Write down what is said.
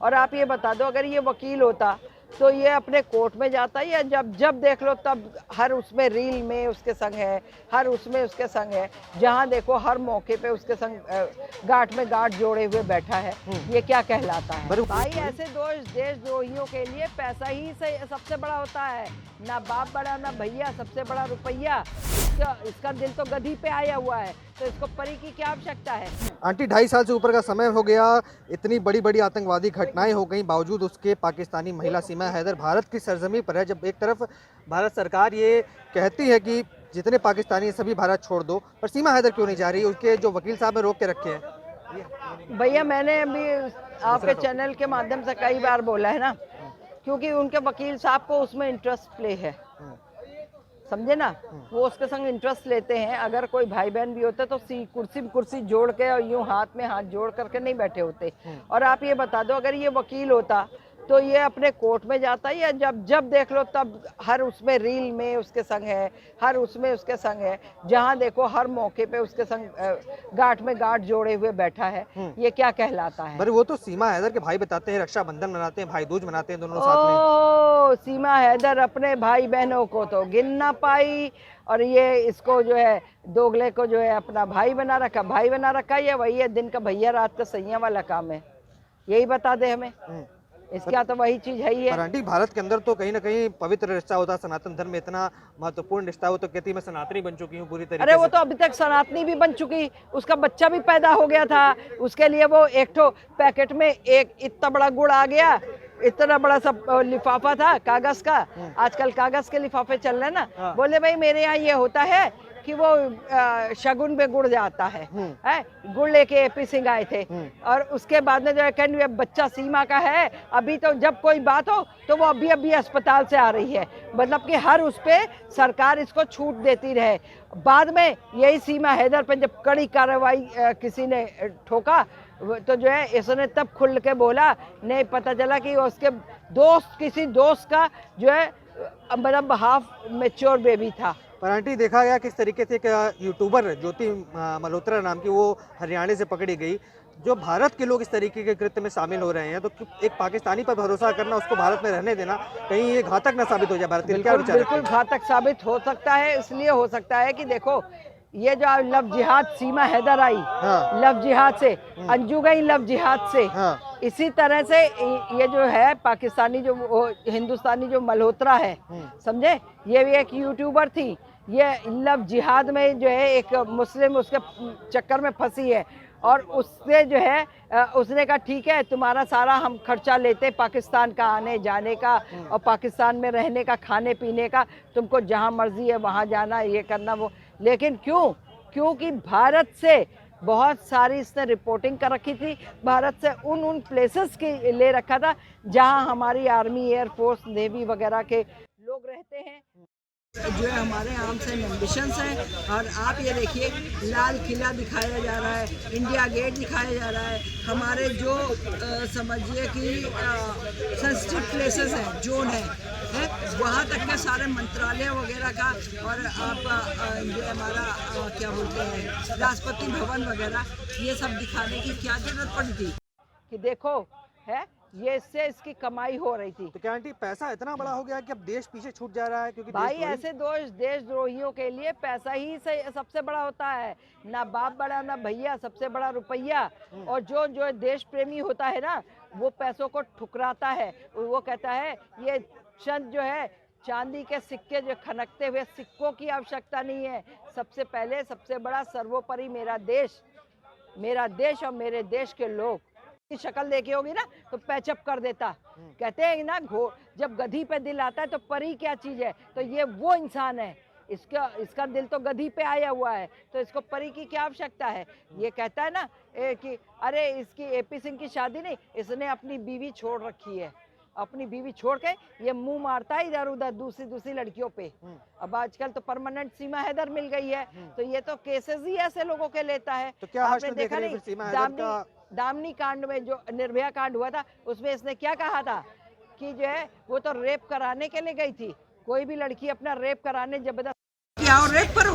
और आप ये बता दो, अगर ये वकील होता तो ये अपने कोर्ट में जाता, या जब जब देख लो तब हर उसमें रील में उसके संग है, हर उसमें उसके संग है, जहाँ देखो हर मौके पे उसके संग गांठ में गांठ जोड़े हुए बैठा है। ये क्या कहलाता है भाई? ऐसे देशद्रोहियों के लिए पैसा ही सबसे बड़ा होता है, ना बाप बड़ा ना भैया, सबसे बड़ा रुपया। इसका दिल तो गधी पे आया हुआ है, तो इसको परी की क्या आवश्यकता है? आंटी 2.5 साल से ऊपर का समय हो गया, इतनी बड़ी बड़ी आतंकवादी घटनाएं हो गई, बावजूद उसके पाकिस्तानी महिला सीमा हैदर भारत की सरजमी पर है। जब एक तरफ भारत सरकार ये कहती है कि जितने पाकिस्तानी हैं सभी भारत छोड़ दो, पर सीमा हैदर क्यों नहीं जा रही? उसके जो वकील साहब ने रोक के रखे हैं। भैया मैंने अभी आपके चैनल के माध्यम से कई बार बोला है ना, क्योंकि उनके वकील साहब को उसमें इंटरेस्ट प्ले है, समझे ना? वो उसके संग इंटरेस्ट लेते हैं। अगर कोई भाई बहन भी होते तो कुर्सी में कुर्सी जोड़ के और यूं हाथ में हाथ जोड़ करके नहीं बैठे होते। और आप ये बता दो, अगर ये वकील होता तो ये अपने कोर्ट में जाता, या जब जब देख लो तब हर उसमें रील में उसके संग है, हर उसमें उसके संग है, जहाँ देखो हर मौके पे उसके संग गांठ में गांठ जोड़े हुए बैठा है। ये क्या कहलाता है? पर वो तो सीमा हैदर के भाई बताते हैं, रक्षाबंधन मनाते हैं, भाई दूज मनाते हैं दोनों साथ में। ओ, सीमा हैदर अपने भाई बहनों को तो गिन ना पाई, और ये इसको जो है दोगले को जो है अपना भाई बना रखा। ये वही है, दिन का भैया रात का सैया वाला काम है। यही बता दे हमें, इसका तो वही चीज है ही है। पर आंटी भारत के अंदर तो कहीं ना कहीं पवित्र रिश्ता होता है, सनातन धर्म में इतना महत्वपूर्ण रिश्ता हो, तो कहती मैं सनातनी बन चुकी हूँ पूरी तरीके अरे से। वो तो अभी तक सनातनी भी बन चुकी, उसका बच्चा भी पैदा हो गया था। उसके लिए वो एक ठो पैकेट में एक इतना बड़ा गुड़ आ गया, इतना बड़ा सा लिफाफा था कागज का। आजकल कागज के लिफाफे चल रहे हैं ना। बोले भाई मेरे यहाँ ये होता है कि वो शगुन में गुड़ जाता है, गुड़ लेके एपी सिंह आए थे। और उसके बाद में जो है कहने बच्चा सीमा का है, अभी तो जब कोई बात हो तो वो अभी अस्पताल से आ रही है। मतलब कि हर उस पे सरकार इसको छूट देती रहे। बाद में यही सीमा हैदर पे जब कड़ी कार्रवाई किसी ने ठोका तो जो है इसने तब खुल के बोला, नहीं पता चला कि उसके किसी दोस्त का जो है मतलब हाफ मैच्योर बेबी था। पर आंटी देखा गया किस तरीके से एक यूट्यूबर ज्योति मल्होत्रा नाम की, वो हरियाणा से पकड़ी गई। जो भारत के लोग इस तरीके के कृत्य में शामिल हो रहे हैं, तो एक पाकिस्तानी पर भरोसा करना, उसको भारत में रहने देना, कहीं ये घातक ना साबित हो जाए भारत के लिए? क्या विचार है? बिल्कुल घातक साबित हो सकता है। इसलिए हो सकता है कि देखो ये जो लव जिहाद सीमा हैदर आई, लव जिहाद से अंजू गई, लव जिहाद से। इसी तरह से ये जो है पाकिस्तानी जो हिंदुस्तानी जो मल्होत्रा है, समझे, ये भी एक यूट्यूबर थी। ये लव जिहाद में जो है एक मुस्लिम उसके चक्कर में फंसी है, और उससे जो है उसने कहा ठीक है तुम्हारा सारा हम खर्चा लेते, पाकिस्तान का आने जाने का और पाकिस्तान में रहने का, खाने पीने का, तुमको जहाँ मर्जी है वहाँ जाना, ये करना वो। लेकिन क्योंकि भारत से बहुत सारी इसने रिपोर्टिंग कर रखी थी, भारत से उन प्लेसेस की ले रखा था जहाँ हमारी आर्मी, एयरफोर्स, नेवी वगैरह के लोग रहते हैं, जो है हमारे आर्म्स एंड एम्बिशंस हैं। और आप ये देखिए लाल किला दिखाया जा रहा है, इंडिया गेट दिखाया जा रहा है, हमारे जो समझिए कि सेंसिटिव प्लेसेस हैं, जोन है वहाँ तक के सारे मंत्रालय वगैरह का, और आप जो हमारा क्या बोलते हैं राष्ट्रपति भवन वगैरह, ये सब दिखाने की क्या जरूरत पड़ी थी? कि देखो है ये इससे इसकी कमाई हो रही थी। तो क्या आंटी पैसा इतना बड़ा हो गया कि अब देश पीछे छूट जा रहा है? क्योंकि भाई ऐसे देशद्रोहियों के लिए पैसा ही सबसे बड़ा होता है, ना बाप बड़ा ना भैया, सबसे बड़ा रुपया। और जो देश प्रेमी होता है ना, वो पैसों को ठुकराता है। वो कहता है ये चंद जो है चांदी के सिक्के जो खनकते हुए सिक्कों की आवश्यकता नहीं है। सबसे पहले सबसे बड़ा सर्वोपरि मेरा देश और मेरे देश के लोग की शक्ल देखी होगी ना तो पैचअप कर देता। कहते हैं ना जब गधी पे दिल आता है तो परी क्या चीज है, तो ये वो इंसान है। इसका दिल तो गधी पे आया हुआ है, तो इसको परी की क्या आवश्यकता है? ये कहता है ना कि अरे इसकी एपी सिंह की शादी नहीं, इसने अपनी बीवी छोड़ रखी है, अपनी बीवी छोड़ के ये मुंह मारता है इधर उधर दूसरी लड़कियों पे। अब आजकल तो परमानेंट सीमा हैदर मिल गई है, तो ये तो केसेस ही ऐसे लोगों के लेता है। तो क्या आपने देखा नहीं दामनी कांड में जो निर्भया कांड हुआ था, उसमें इसने क्या कहा था कि जो है वो तो रेप कराने के लिए गई थी। कोई भी लड़की अपना रेप कराने जबरदस्त क्या और रेप करो,